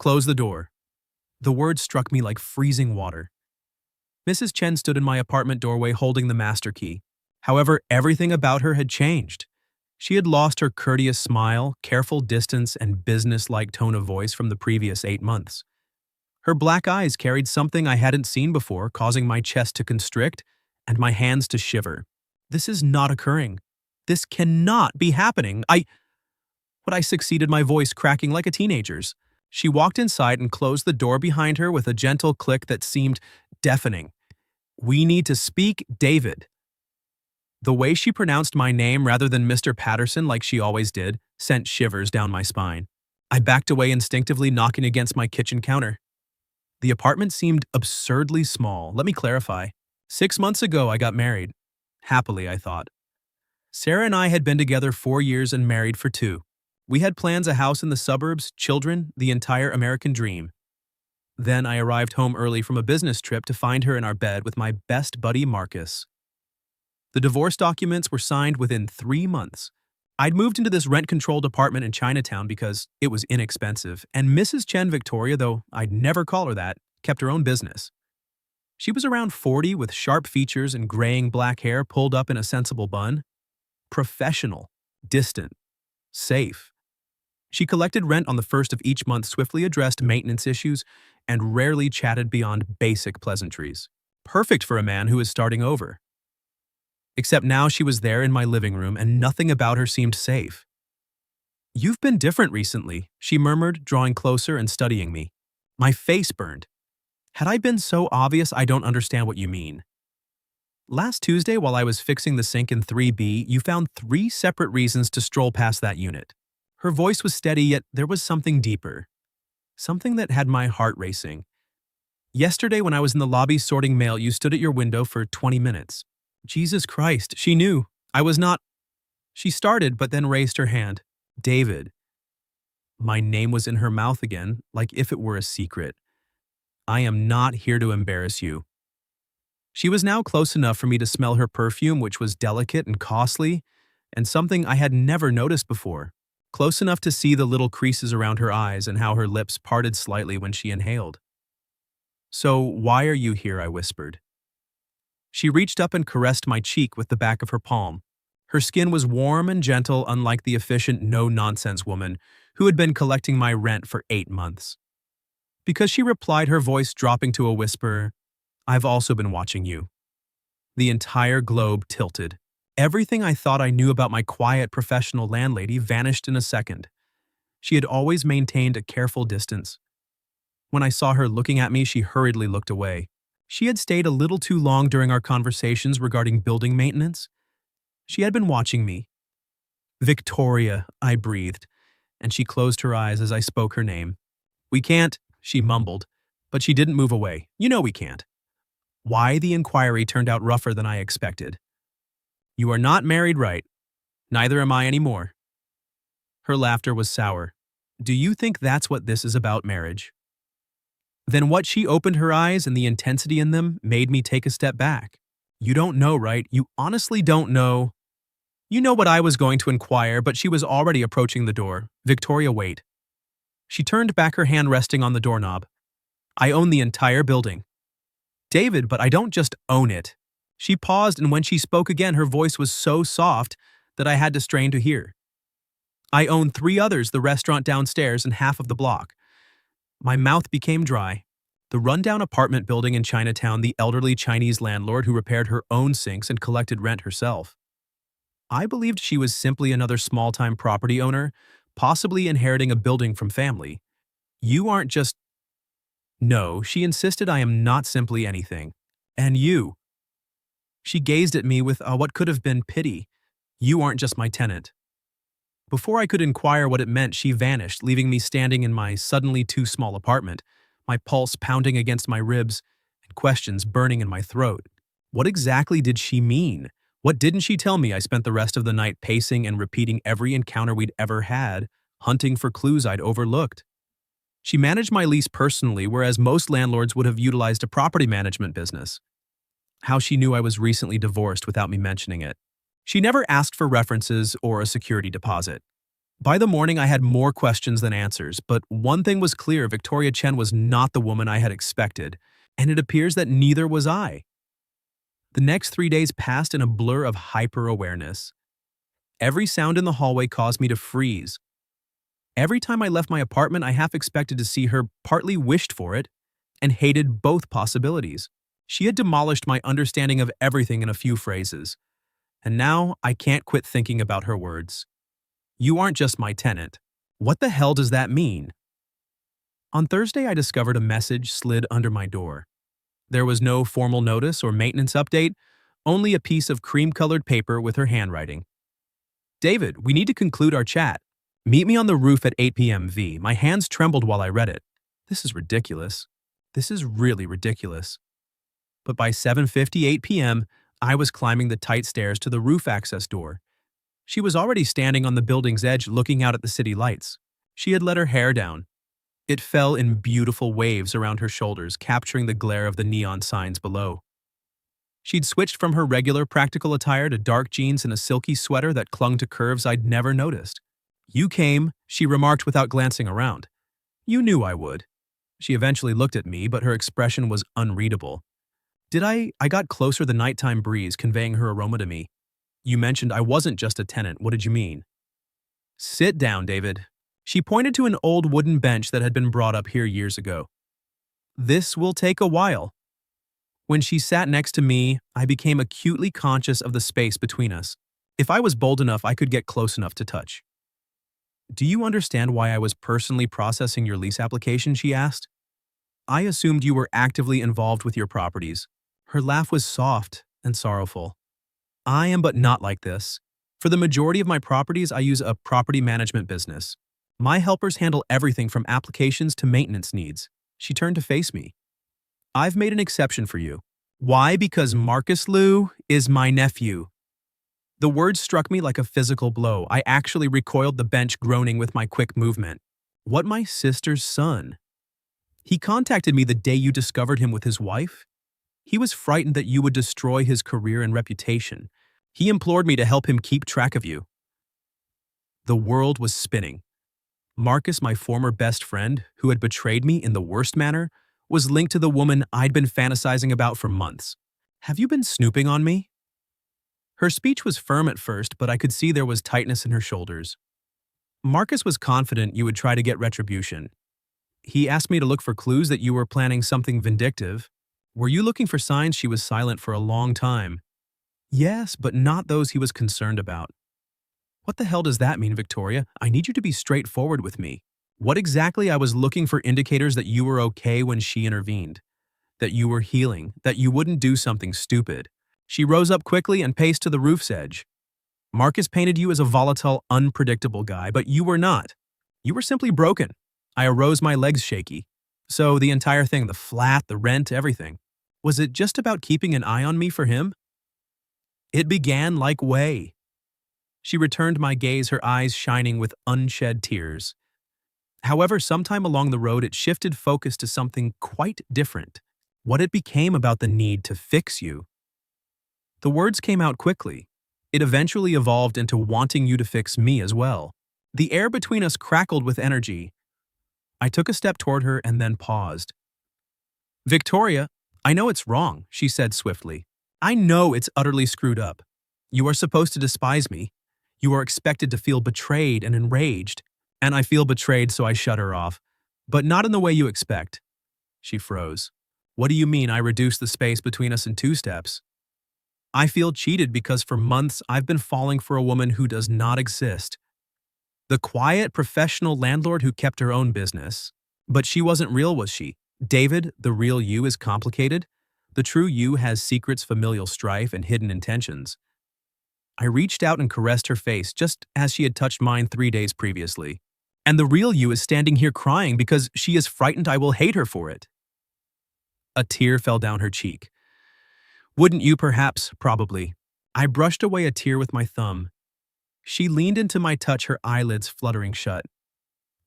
Close the door. The word struck me like freezing water. Mrs. Chen stood in my apartment doorway holding the master key. However, everything about her had changed. She had lost her courteous smile, careful distance, and business-like tone of voice from the previous 8 months. Her black eyes carried something I hadn't seen before, causing my chest to constrict and my hands to shiver. This is not occurring. This cannot be happening. I succeeded, my voice cracking like a teenager's. She walked inside and closed the door behind her with a gentle click that seemed deafening. We need to speak, David. The way she pronounced my name rather than Mr. Patterson like she always did sent shivers down my spine. I backed away instinctively, knocking against my kitchen counter. The apartment seemed absurdly small. Let me clarify. 6 months ago, I got married. Happily, I thought. Sarah and I had been together 4 years and married for 2. We had plans: a house in the suburbs, children, the entire American dream. Then I arrived home early from a business trip to find her in our bed with my best buddy Marcus. The divorce documents were signed within 3 months. I'd moved into this rent-controlled apartment in Chinatown because it was inexpensive, and Mrs. Chen Victoria, though I'd never call her that, kept her own business. She was around 40 with sharp features and graying black hair pulled up in a sensible bun. Professional, distant, safe. She collected rent on the first of each month, swiftly addressed maintenance issues, and rarely chatted beyond basic pleasantries. Perfect for a man who is starting over. Except now she was there in my living room, and nothing about her seemed safe. "You've been different recently," she murmured, drawing closer and studying me. My face burned. "Had I been so obvious? I don't understand what you mean." "Last Tuesday, while I was fixing the sink in 3B, you found 3 separate reasons to stroll past that unit." Her voice was steady, yet there was something deeper. Something that had my heart racing. "Yesterday, when I was in the lobby sorting mail, you stood at your window for 20 minutes. Jesus Christ, she knew. I was not. She started, but then raised her hand. "David." My name was in her mouth again, like if it were a secret. "I am not here to embarrass you." She was now close enough for me to smell her perfume, which was delicate and costly, and something I had never noticed before. Close enough to see the little creases around her eyes and how her lips parted slightly when she inhaled. "So why are you here?" I whispered. She reached up and caressed my cheek with the back of her palm. Her skin was warm and gentle, unlike the efficient, no-nonsense woman who had been collecting my rent for 8 months. Because she replied, her voice dropping to a whisper, "I've also been watching you." The entire globe tilted. Everything I thought I knew about my quiet, professional landlady vanished in a second. She had always maintained a careful distance. When I saw her looking at me, she hurriedly looked away. She had stayed a little too long during our conversations regarding building maintenance. She had been watching me. "Victoria," I breathed, and she closed her eyes as I spoke her name. "We can't," she mumbled, but she didn't move away. "You know we can't." Why the inquiry turned out rougher than I expected. "You are not married, right? Neither am I anymore." Her laughter was sour. "Do you think that's what this is about, marriage?" Then what she opened her eyes, and the intensity in them made me take a step back. "You don't know, right? You honestly don't know." You know what I was going to inquire, but she was already approaching the door. "Victoria, wait." She turned back, her hand resting on the doorknob. "I own the entire building." "David, but I don't just own it." She paused, and when she spoke again, her voice was so soft that I had to strain to hear. "I own 3 others, the restaurant downstairs and half of the block." My mouth became dry. The rundown apartment building in Chinatown, the elderly Chinese landlord who repaired her own sinks and collected rent herself. I believed she was simply another small-time property owner, possibly inheriting a building from family. "You aren't just..." "No," she insisted, "I am not simply anything. And you..." She gazed at me with what could have been pity. "You aren't just my tenant." Before I could inquire what it meant, she vanished, leaving me standing in my suddenly too small apartment, my pulse pounding against my ribs and questions burning in my throat. What exactly did she mean? What didn't she tell me? I spent the rest of the night pacing and repeating every encounter we'd ever had, hunting for clues I'd overlooked. She managed my lease personally, whereas most landlords would have utilized a property management business. How she knew I was recently divorced without me mentioning it. She never asked for references or a security deposit. By the morning, I had more questions than answers, but one thing was clear: Victoria Chen was not the woman I had expected, and it appears that neither was I. The next 3 days passed in a blur of hyper-awareness. Every sound in the hallway caused me to freeze. Every time I left my apartment, I half expected to see her, partly wished for it, and hated both possibilities. She had demolished my understanding of everything in a few phrases, and now I can't quit thinking about her words. You aren't just my tenant. What the hell does that mean? On Thursday, I discovered a message slid under my door. There was no formal notice or maintenance update, only a piece of cream-colored paper with her handwriting. David, we need to conclude our chat. Meet me on the roof at 8 p.m. V. My hands trembled while I read it. This is ridiculous. This is really ridiculous. But by 7:58 p.m., I was climbing the tight stairs to the roof access door. She was already standing on the building's edge looking out at the city lights. She had let her hair down. It fell in beautiful waves around her shoulders, capturing the glare of the neon signs below. She'd switched from her regular practical attire to dark jeans and a silky sweater that clung to curves I'd never noticed. You came, she remarked without glancing around. You knew I would. She eventually looked at me, but her expression was unreadable. I got closer, the nighttime breeze conveying her aroma to me. You mentioned I wasn't just a tenant. What did you mean? Sit down, David. She pointed to an old wooden bench that had been brought up here years ago. This will take a while. When she sat next to me, I became acutely conscious of the space between us. If I was bold enough, I could get close enough to touch. Do you understand why I was personally processing your lease application? She asked. I assumed you were actively involved with your properties. Her laugh was soft and sorrowful. I am, but not like this. For the majority of my properties, I use a property management business. My helpers handle everything from applications to maintenance needs. She turned to face me. I've made an exception for you. Why? Because Marcus Liu is my nephew. The words struck me like a physical blow. I actually recoiled the bench, groaning with my quick movement. What, my sister's son? He contacted me the day you discovered him with his wife? He was frightened that you would destroy his career and reputation. He implored me to help him keep track of you. The world was spinning. Marcus, my former best friend, who had betrayed me in the worst manner, was linked to the woman I'd been fantasizing about for months. Have you been snooping on me? Her speech was firm at first, but I could see there was tightness in her shoulders. Marcus was confident you would try to get retribution. He asked me to look for clues that you were planning something vindictive. Were you looking for signs? She was silent for a long time. Yes, but not those he was concerned about. What the hell does that mean, Victoria? I need you to be straightforward with me. What exactly? I was looking for indicators that you were okay when she intervened, that you were healing, that you wouldn't do something stupid. She rose up quickly and paced to the roof's edge. Marcus painted you as a volatile, unpredictable guy, but you were not. You were simply broken. I arose, my legs shaky. So the entire thing, the flat, the rent, everything. Was it just about keeping an eye on me for him? It began like way. She returned my gaze, her eyes shining with unshed tears. However, sometime along the road, it shifted focus to something quite different. What it became about the need to fix you. The words came out quickly. It eventually evolved into wanting you to fix me as well. The air between us crackled with energy. I took a step toward her and then paused. Victoria, I know it's wrong, she said swiftly. I know it's utterly screwed up. You are supposed to despise me. You are expected to feel betrayed and enraged. And I feel betrayed, so I shut her off. But not in the way you expect. She froze. What do you mean I reduced the space between us in 2 steps? I feel cheated because for months I've been falling for a woman who does not exist. The quiet, professional landlord who kept her own business. But she wasn't real, was she? David, the real you is complicated. The true you has secrets, familial strife, and hidden intentions. I reached out and caressed her face just as she had touched mine 3 days previously. And the real you is standing here crying because she is frightened I will hate her for it. A tear fell down her cheek. Wouldn't you perhaps? Probably. I brushed away a tear with my thumb. She leaned into my touch, her eyelids fluttering shut.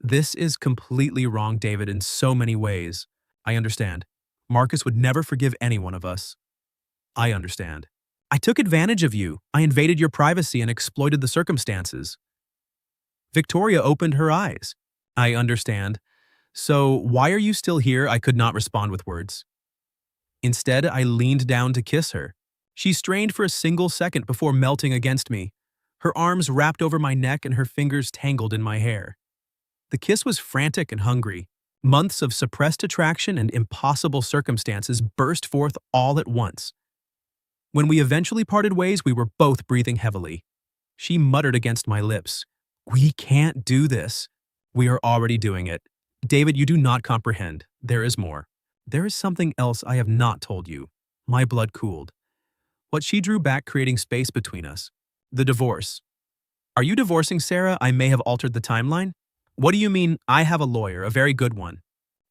This is completely wrong, David, in so many ways. I understand. Marcus would never forgive any one of us. I understand. I took advantage of you. I invaded your privacy and exploited the circumstances. Victoria opened her eyes. I understand. So why are you still here? I could not respond with words. Instead, I leaned down to kiss her. She strained for a single second before melting against me. Her arms wrapped over my neck and her fingers tangled in my hair. The kiss was frantic and hungry. Months of suppressed attraction and impossible circumstances burst forth all at once. When we eventually parted ways, we were both breathing heavily. She muttered against my lips, "We can't do this." "We are already doing it. David, you do not comprehend. There is more. There is something else I have not told you." My blood cooled. What she drew back, creating space between us. The divorce. "Are you divorcing Sarah? I may have altered the timeline." "What do you mean? I have a lawyer, a very good one."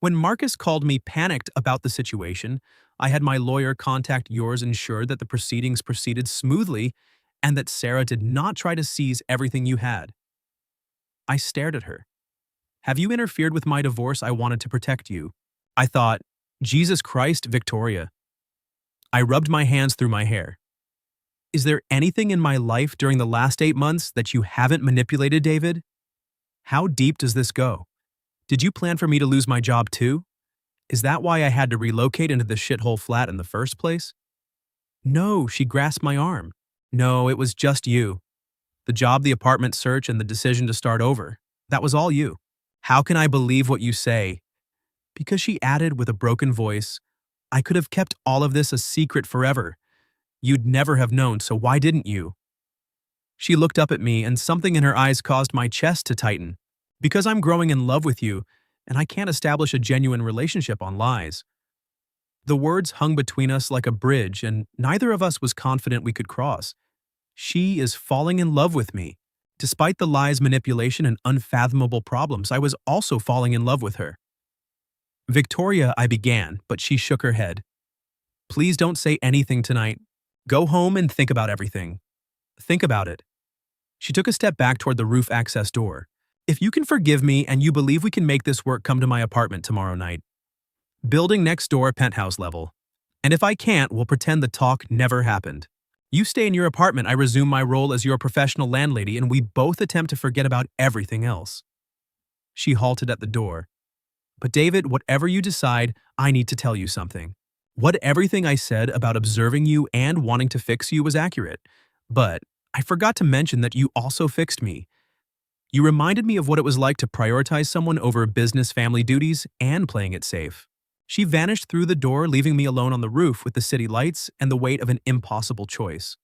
When Marcus called me panicked about the situation, I had my lawyer contact yours and ensure that the proceedings proceeded smoothly and that Sarah did not try to seize everything you had. I stared at her. "Have you interfered with my divorce? I wanted to protect you." I thought, Jesus Christ, Victoria. I rubbed my hands through my hair. "Is there anything in my life during the last 8 months that you haven't manipulated, David? How deep does this go? Did you plan for me to lose my job too? Is that why I had to relocate into this shithole flat in the first place?" "No," she grasped my arm. "No, it was just you. The job, the apartment search, and the decision to start over. That was all you." "How can I believe what you say?" Because she added with a broken voice, "I could have kept all of this a secret forever. You'd never have known, so why didn't you?" She looked up at me, and something in her eyes caused my chest to tighten. "Because I'm growing in love with you, and I can't establish a genuine relationship on lies." The words hung between us like a bridge, and neither of us was confident we could cross. She is falling in love with me. Despite the lies, manipulation, and unfathomable problems, I was also falling in love with her. "Victoria," I began, but she shook her head. "Please don't say anything tonight. Go home and think about everything. Think about it." She took a step back toward the roof access door. "If you can forgive me and you believe we can make this work, come to my apartment tomorrow night. Building next door, penthouse level. And if I can't, we'll pretend the talk never happened. You stay in your apartment, I resume my role as your professional landlady, and we both attempt to forget about everything else." She halted at the door. "But David, whatever you decide, I need to tell you something. What everything I said about observing you and wanting to fix you was accurate. But I forgot to mention that you also fixed me. You reminded me of what it was like to prioritize someone over business family duties and playing it safe." She vanished through the door, leaving me alone on the roof with the city lights and the weight of an impossible choice.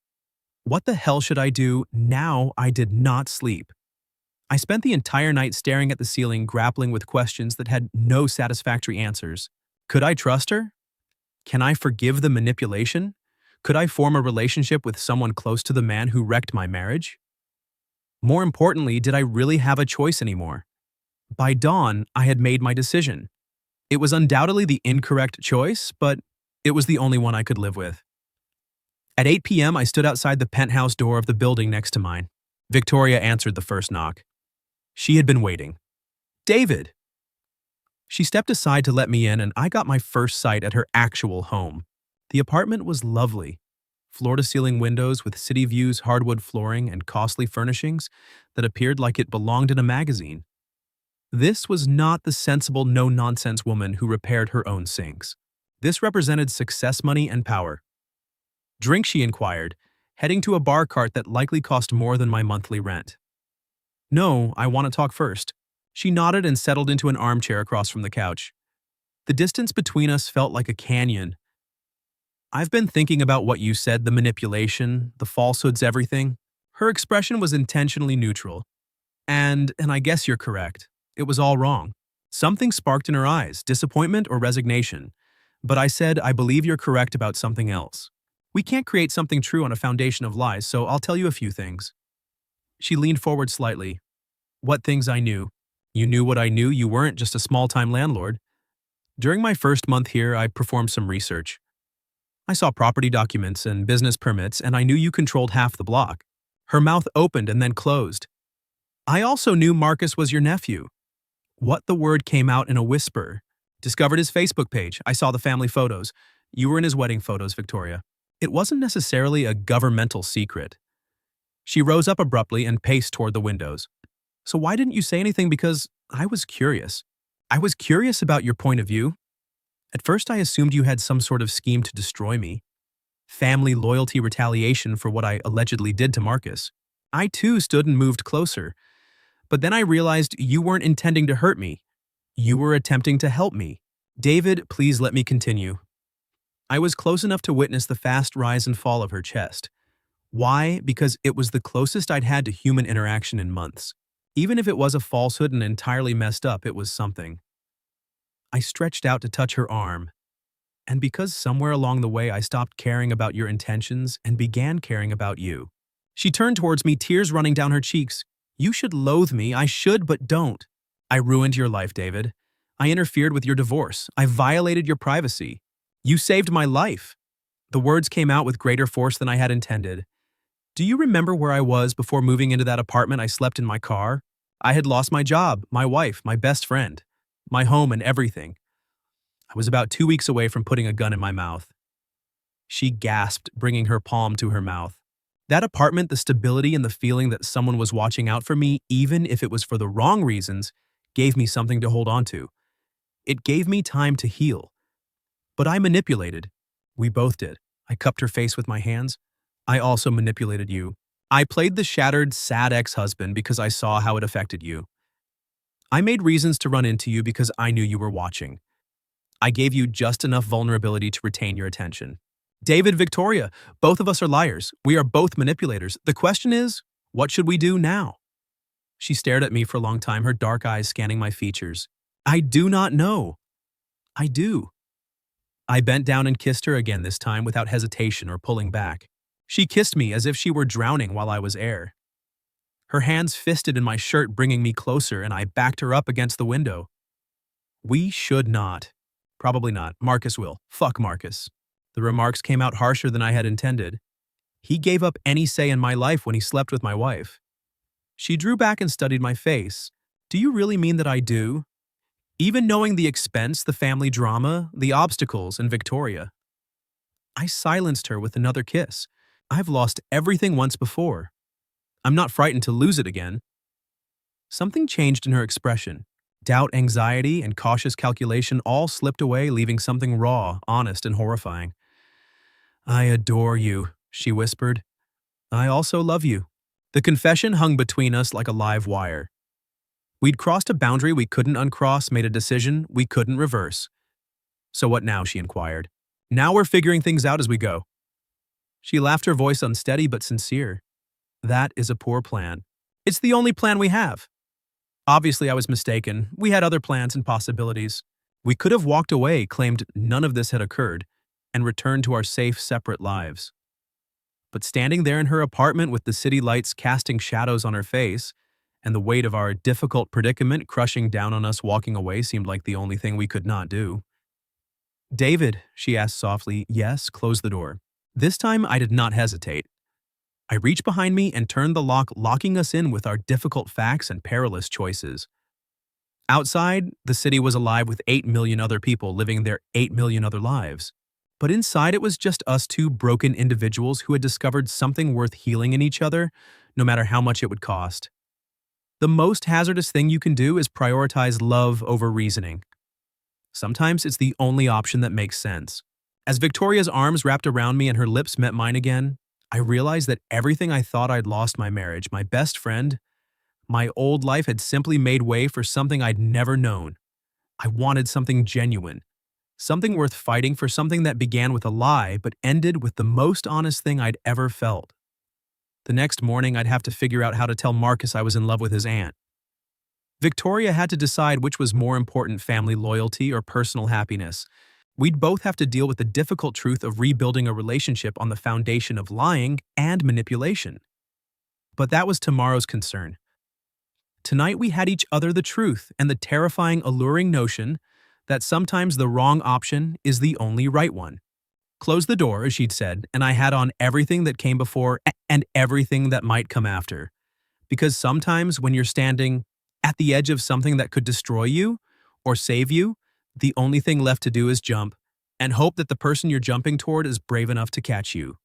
What the hell should I do now? I did not sleep. I spent the entire night staring at the ceiling, grappling with questions that had no satisfactory answers. Could I trust her? Can I forgive the manipulation? Could I form a relationship with someone close to the man who wrecked my marriage? More importantly, did I really have a choice anymore? By dawn, I had made my decision. It was undoubtedly the incorrect choice, but it was the only one I could live with. At 8 p.m., I stood outside the penthouse door of the building next to mine. Victoria answered the first knock. She had been waiting. "David!" She stepped aside to let me in, and I got my first sight at her actual home. The apartment was lovely. Floor-to-ceiling windows with city views, hardwood flooring, and costly furnishings that appeared like it belonged in a magazine. This was not the sensible, no-nonsense woman who repaired her own sinks. This represented success money and power. "Drink?" she inquired, heading to a bar cart that likely cost more than my monthly rent. "No, I want to talk first." She nodded and settled into an armchair across from the couch. The distance between us felt like a canyon. "I've been thinking about what you said, the manipulation, the falsehoods, everything." Her expression was intentionally neutral. And I guess you're correct. It was all wrong. Something sparked in her eyes, disappointment or resignation. But I said, "I believe you're correct about something else. We can't create something true on a foundation of lies, so I'll tell you a few things." She leaned forward slightly. "What things I knew?" "You knew what I knew. You weren't just a small-time landlord." "During my first month here, I performed some research. I saw property documents and business permits, and I knew you controlled half the block." Her mouth opened and then closed. "I also knew Marcus was your nephew." What the word came out in a whisper. "Discovered his Facebook page. I saw the family photos. You were in his wedding photos, Victoria." It wasn't necessarily a governmental secret. She rose up abruptly and paced toward the windows. So why didn't you say anything? Because I was curious. I was curious about your point of view. At first, I assumed you had some sort of scheme to destroy me. Family loyalty retaliation for what I allegedly did to Marcus. I too stood and moved closer. But then I realized you weren't intending to hurt me. You were attempting to help me. David, please let me continue. I was close enough to witness the fast rise and fall of her chest. Why? Because it was the closest I'd had to human interaction in months. Even if it was a falsehood and entirely messed up, it was something. I stretched out to touch her arm, and because somewhere along the way I stopped caring about your intentions and began caring about you. She turned towards me, tears running down her cheeks. You should loathe me, I should, but don't. I ruined your life, David. I interfered with your divorce. I violated your privacy. You saved my life. The words came out with greater force than I had intended. Do you remember where I was before moving into that apartment? I slept in my car. I had lost my job, my wife, my best friend, my home and everything. I was about 2 weeks away from putting a gun in my mouth. She gasped, bringing her palm to her mouth. That apartment, the stability and the feeling that someone was watching out for me, even if it was for the wrong reasons, gave me something to hold on to. It gave me time to heal. But I manipulated. We both did. I cupped her face with my hands. I also manipulated you. I played the shattered, sad ex-husband because I saw how it affected you. I made reasons to run into you because I knew you were watching. I gave you just enough vulnerability to retain your attention. David, Victoria, both of us are liars. We are both manipulators. The question is, what should we do now? She stared at me for a long time, her dark eyes scanning my features. I do not know. I do. I bent down and kissed her again, this time without hesitation or pulling back. She kissed me as if she were drowning while I was air. Her hands fisted in my shirt, bringing me closer, and I backed her up against the window. We should not. Probably not. Marcus will. Fuck Marcus. The remarks came out harsher than I had intended. He gave up any say in my life when he slept with my wife. She drew back and studied my face. Do you really mean that I do? Even knowing the expense, the family drama, the obstacles, and Victoria. I silenced her with another kiss. I've lost everything once before. I'm not frightened to lose it again. Something changed in her expression. Doubt, anxiety, and cautious calculation all slipped away, leaving something raw, honest, and horrifying. I adore you, she whispered. I also love you. The confession hung between us like a live wire. We'd crossed a boundary we couldn't uncross, made a decision we couldn't reverse. So what now, she inquired. Now we're figuring things out as we go. She laughed, her voice unsteady but sincere. That is a poor plan. It's the only plan we have. Obviously, I was mistaken. We had other plans and possibilities. We could have walked away, claimed none of this had occurred, and returned to our safe, separate lives. But standing there in her apartment with the city lights casting shadows on her face, and the weight of our difficult predicament crushing down on us, walking away seemed like the only thing we could not do. David, she asked softly. Yes, close the door. This time I did not hesitate. I reached behind me and turned the lock, locking us in with our difficult facts and perilous choices. Outside, the city was alive with 8 million other people living their 8 million other lives. But inside it was just us two broken individuals who had discovered something worth healing in each other, no matter how much it would cost. The most hazardous thing you can do is prioritize love over reasoning. Sometimes it's the only option that makes sense. As Victoria's arms wrapped around me and her lips met mine again, I realized that everything I thought I'd lost, my marriage, my best friend, my old life, had simply made way for something I'd never known. I wanted something genuine, something worth fighting for, something that began with a lie but ended with the most honest thing I'd ever felt. The next morning, I'd have to figure out how to tell Marcus I was in love with his aunt. Victoria had to decide which was more important, family loyalty or personal happiness. We'd both have to deal with the difficult truth of rebuilding a relationship on the foundation of lying and manipulation. But that was tomorrow's concern. Tonight we had each other the truth and the terrifying, alluring notion that sometimes the wrong option is the only right one. Close the door, as she'd said, and I had on everything that came before and everything that might come after. Because sometimes when you're standing at the edge of something that could destroy you or save you, the only thing left to do is jump and hope that the person you're jumping toward is brave enough to catch you.